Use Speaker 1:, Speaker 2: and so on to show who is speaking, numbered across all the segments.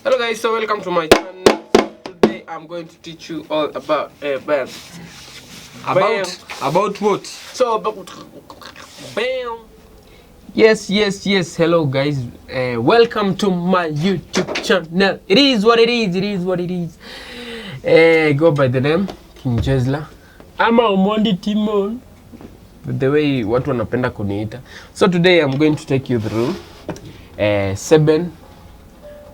Speaker 1: Hello guys, so welcome to my channel. Today I'm going to teach you all about
Speaker 2: about what?
Speaker 1: So about bam. Yes. Hello guys. Welcome to my YouTube channel. It is what it is. Go by the name King Jesla. I'm Omondi Timon. The way watu wanapenda kuniita. So today I'm going to take you through 7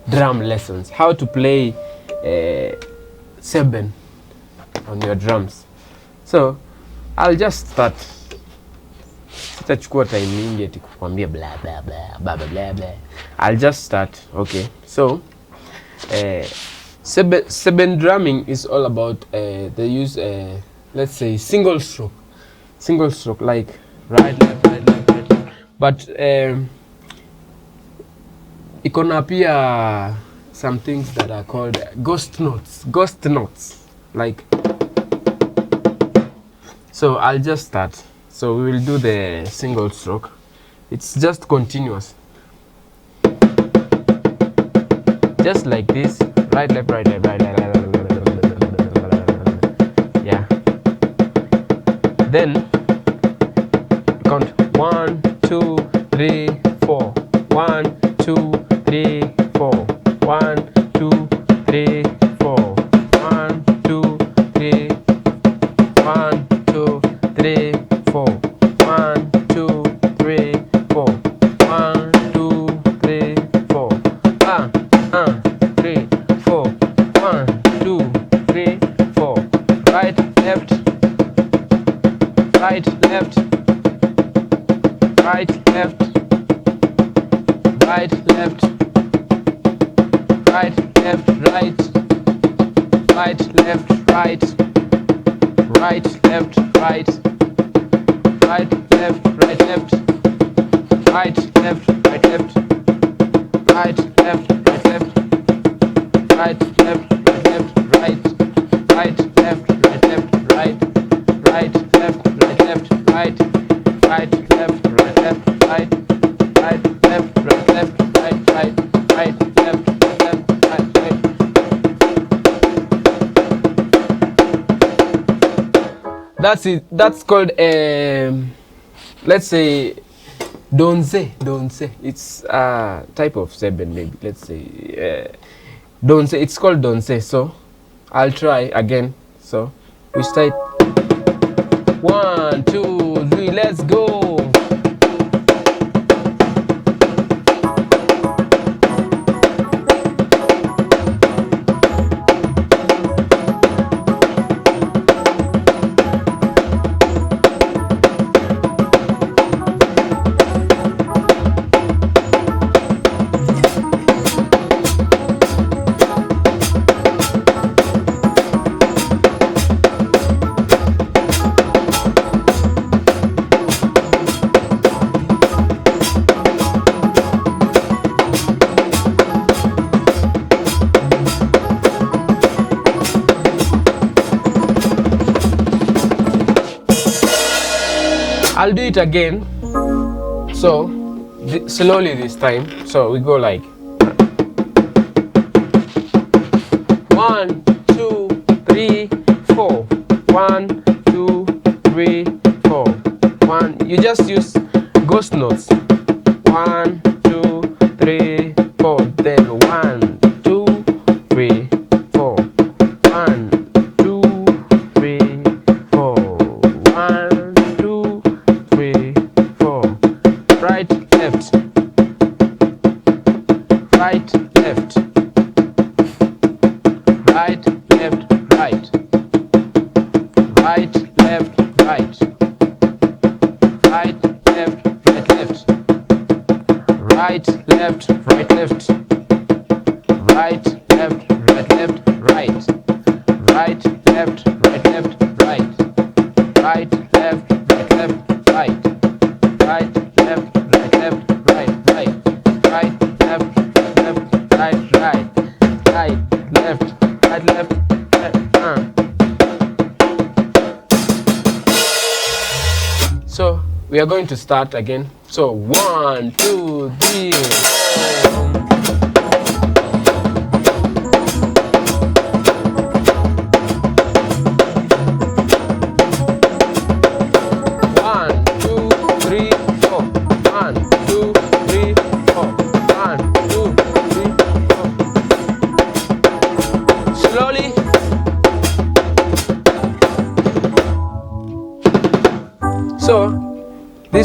Speaker 1: drum lessons. How to play 7 on your drums. So I'll just start. Sitachukua time mingi eti kukwambia blah blah blah blah blah blah. I'll just start. Okay. So 7 drumming is all about they use let's say single stroke, like right left. But ikona pia some things that are called ghost notes, like. So I'll just start. So we will do the single stroke. It's just continuous, just like this. Right left. Yeah. Then count 1 2 3 4. 1 2 3 4. 1 2 3 4. 1 2 3. 1 2 3 4. 1 2 3 4. 1 2 3 4. 3 4. 1 2 3 4. Right left. Right left. Right left. Right left. Right left. Right. Right left. Right. Right left. Right. Right left. Right left. Right left. Right left. Right left. Right left. Right left. Right left. Right. Right left. Right left. Right. Right left. Right left. Right. Right left. Right left. Right. Right left. Right left. Right. Right. Right left. Right left. Right. Right. That's it. That's called let's say donze. It's a type of seven, maybe. Let's say donze. It's called donze. So I'll try again. So we start 1 2 3. Let's go. I'll do it again. So slowly this time. So we go like 1 2 3 4. 1 2 3 4. 1. You just use ghost notes. 1 2 3 4. Then 1 2 3 4. 1 2 3 4. 1 2 3 4. Right left. Right left. Right left. Right. Right left. Right. Right left. Right left. Right left. Right left. Right left. Right left. Right. Right left. Right left. Right. Right left. Right left. Right. Right left. Right left. Right. Right. Right left. Right left. Right. Right. Right left. Right left. Right. So we are going to start again. So 1 2 3 4.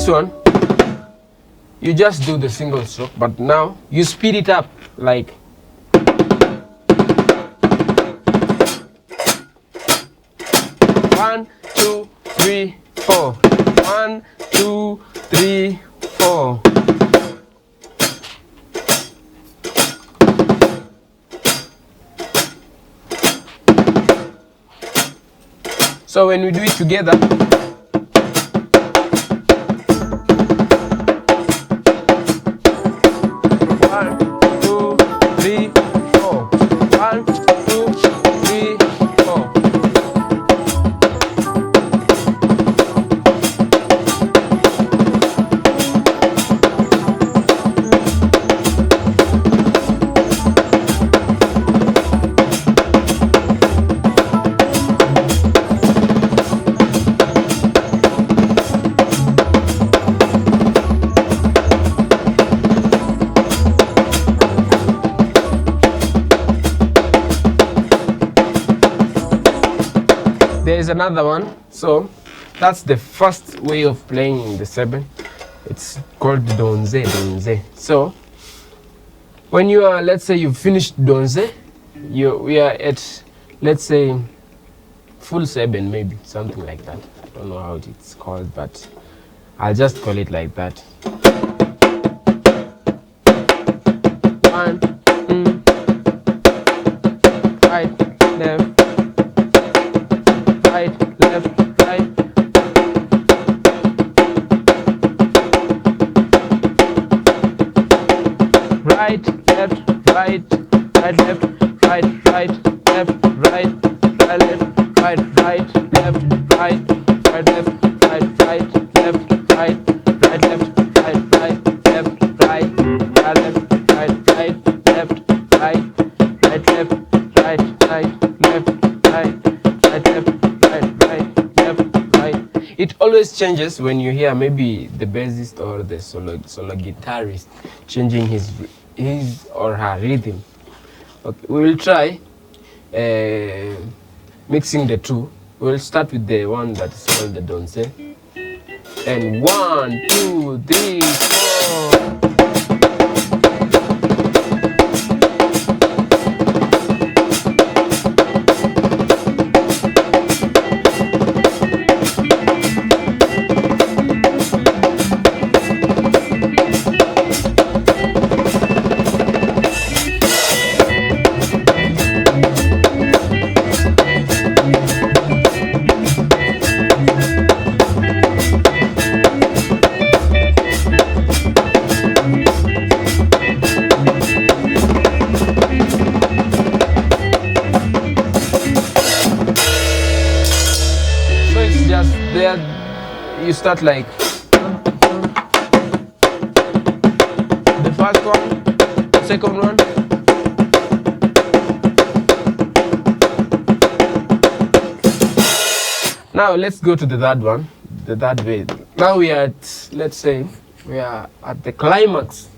Speaker 1: this one, you just do the single stroke, but now you speed it up like 1, 2, 3, 4. 1, 2, 3, 4. So when we do it together, there is another one. So that's the first way of playing the seven. It's called donze, donze. So when you are, let's say you've finished donze, we are at, let's say, full seven, maybe something like that. I don't know how it's called, but I'll just call it like that. 1, right, left, right, left, right. Right, left, right, right, left, right, right, left, right, right, left, right, right, left, right, right, left, right, right, left, right, right, left, right, right, left, right, right, left, right, right, left, right, right, left, right, right, left, right, right, left, right, right, left, right. It always changes when you hear maybe the bassist or the solo guitarist changing his or her rhythm. Okay, we will try mixing the two. We'll start with the one that is called the donce. And 1, 2, 3, 4. There you start like the first one, the second one. Now let's go to the third one, the third way. Now we are at, let's say, we are at the climax.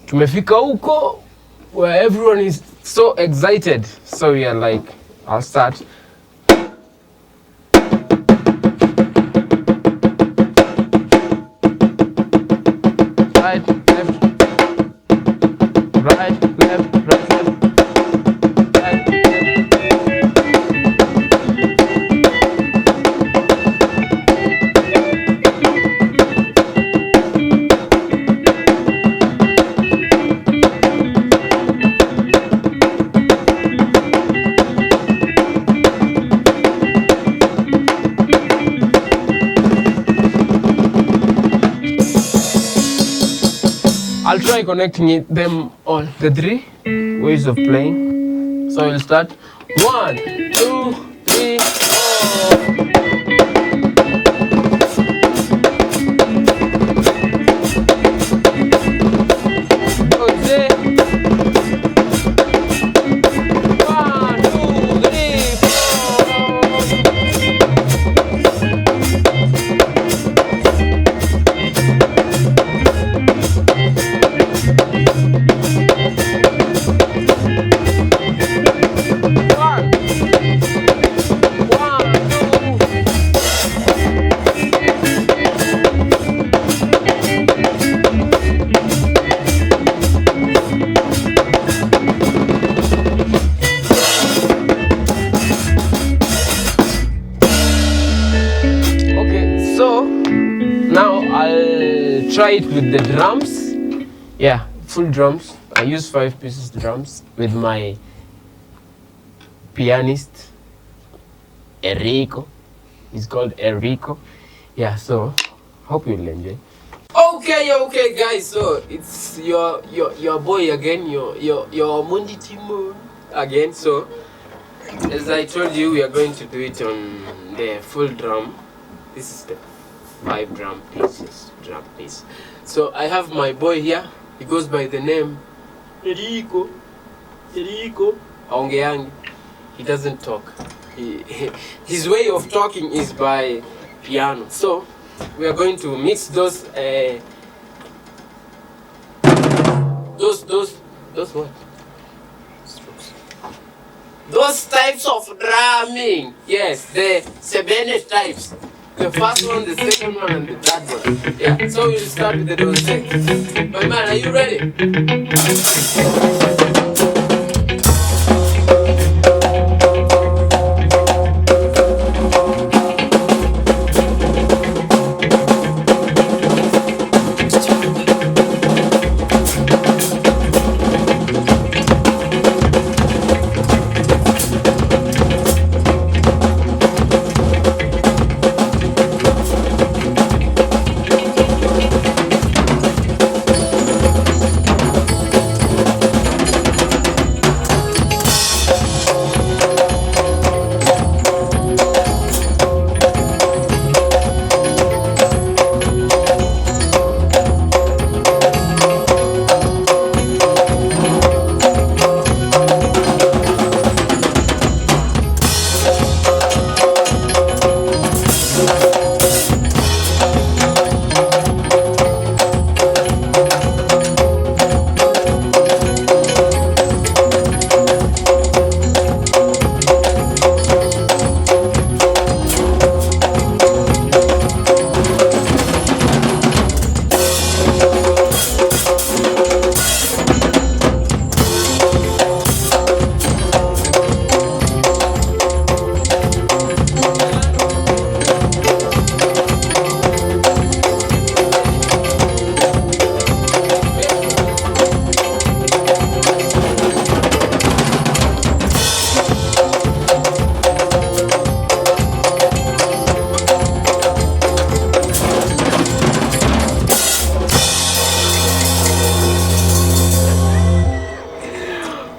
Speaker 1: Tumefika huko where everyone is so excited. So we are like, I'll start. Right, left, right, left, right, left, right, left. I'll try connecting them all, the three ways of playing. So we'll start 1, 2, 3, 4. with the drums. Yeah, full drums. I use 5 pieces drums with my pianist Enrico. He's called Enrico. Yeah, so hope you'll enjoy. Okay guys, so it's your boy again, your Mundi Timon again. So as I told you, we are going to do it on the full drum. This is the 5 drum piece. So I have my boy here. He goes by the name Enrico Aongeangi. He doesn't talk. His way of talking is by piano. So we are going to mix those what? Those types of drumming. Yes, the Sebene types. The first one, the second one, and the third one. Yeah, so we'll start with the dose. My man, are you ready?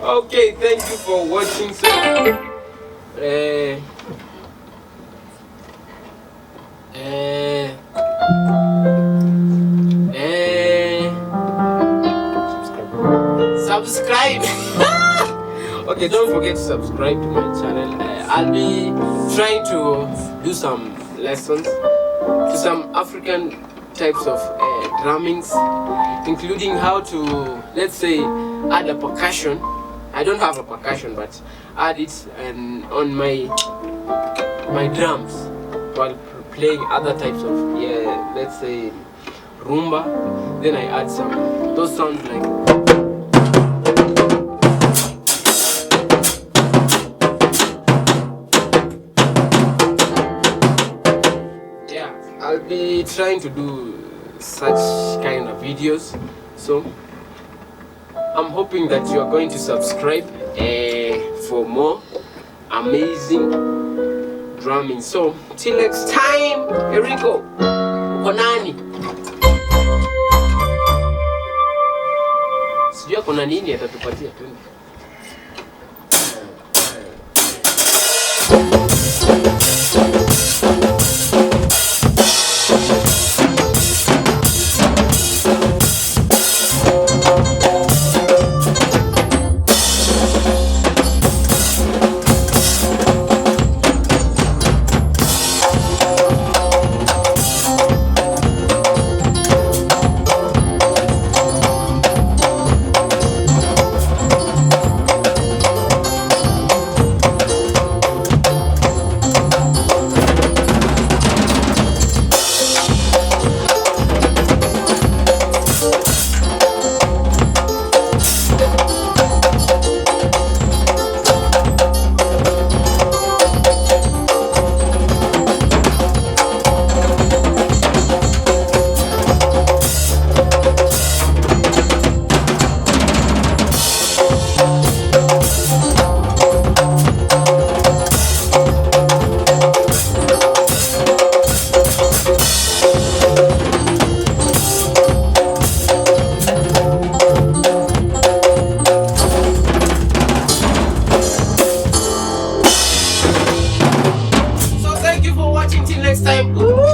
Speaker 1: Okay, thank you for watching. So, subscribe. Okay, don't forget to subscribe to my channel. I'll be trying to do some lessons to some African types of drummings, including how to, let's say, add a percussion. I don't have a percussion, but add it and on my drums while playing other types of, let's say rumba. Then I add some those sounds like. Yeah, I'll be trying to do such kind of videos. So I'm hoping that you are going to subscribe for more amazing drumming. So till next time, Enrico, konani? Sijua kuna nini atatupatia tu.
Speaker 2: say ooh.